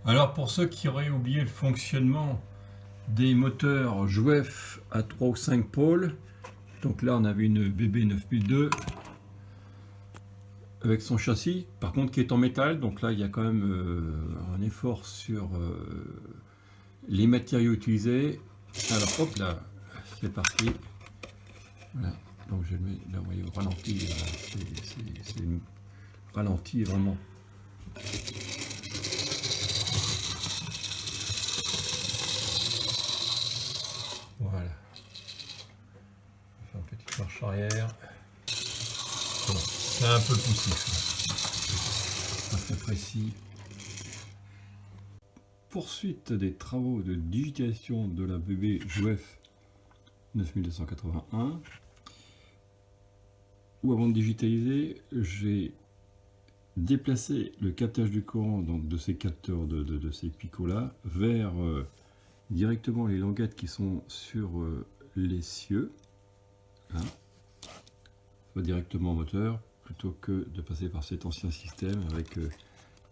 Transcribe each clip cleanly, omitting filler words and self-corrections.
Alors pour ceux qui auraient oublié le fonctionnement des moteurs Jouef à 3 ou 5 pôles, donc là on avait une BB 9002 avec son châssis, par contre qui est en métal, donc là il y a quand même un effort sur les matériaux utilisés. Alors hop là, c'est parti. Voilà. Donc je le mets là, vous voyez, au ralenti, c'est ralenti vraiment. Voilà. On va faire une petite marche arrière. Bon, c'est un peu poussif. Pas très précis. Poursuite des travaux de digitalisation de la BB Jouef 9281. Où avant de digitaliser, j'ai déplacé le captage du courant donc de ces capteurs, de ces picots là, vers directement les languettes qui sont sur les cieux, hein, soit directement au moteur, plutôt que de passer par cet ancien système avec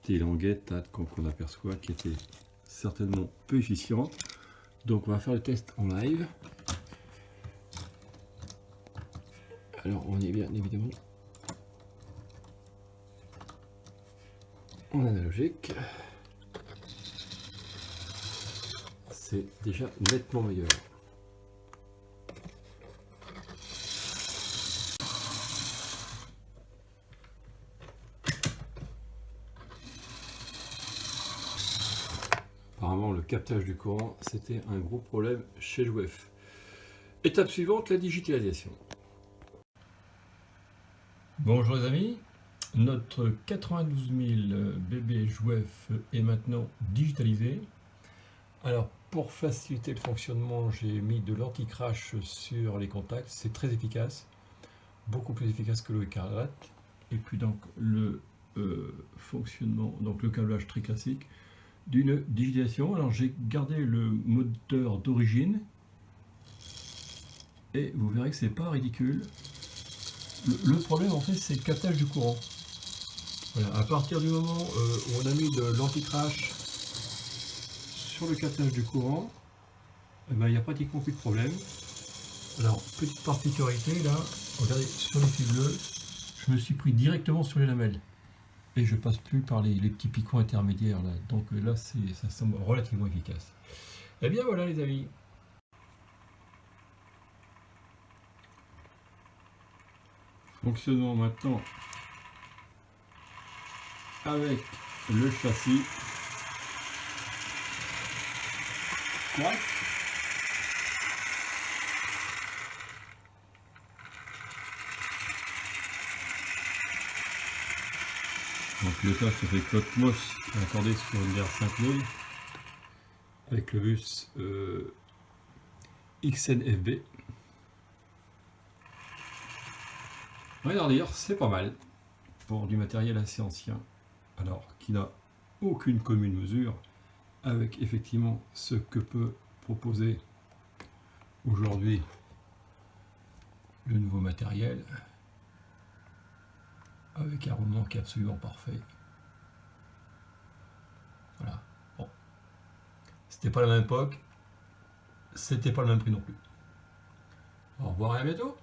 des languettes qu'on aperçoit qui étaient certainement peu efficientes. Donc on va faire le test en live. Alors on est bien évidemment en analogique. C'est déjà nettement meilleur. Apparemment le captage du courant c'était un gros problème chez Jouef. Étape suivante, la digitalisation. Bonjour les amis, notre 92 000 BB Jouef est maintenant digitalisé. Alors pour faciliter le fonctionnement, j'ai mis de l'anti-crash sur les contacts, c'est très efficace, beaucoup plus efficace que le écarlate. Et puis donc le fonctionnement, donc le câblage très classique d'une digitalisation. Alors j'ai gardé le moteur d'origine et vous verrez que c'est pas ridicule. Le problème en fait c'est le captage du courant. Voilà, à partir du moment où on a mis de l'anti-crash sur le captage du courant, il n'y a pratiquement plus de problème. Alors petite particularité là, regardez sur les fils bleus, je me suis pris directement sur les lamelles et je passe plus par les petits picots intermédiaires là. Donc là ça semble relativement efficace. Et bien voilà les amis. Fonctionnement maintenant avec le châssis. Correct. Donc le tâche se fait Claude Moss accordé sur une DR5000 avec le bus XNFB. Regardez, c'est pas mal pour du matériel assez ancien, alors qui n'a aucune commune mesure avec effectivement ce que peut proposer aujourd'hui le nouveau matériel, avec un roulement qui est absolument parfait. Voilà. Bon, c'était pas la même époque, c'était pas le même prix non plus. Au revoir et à bientôt.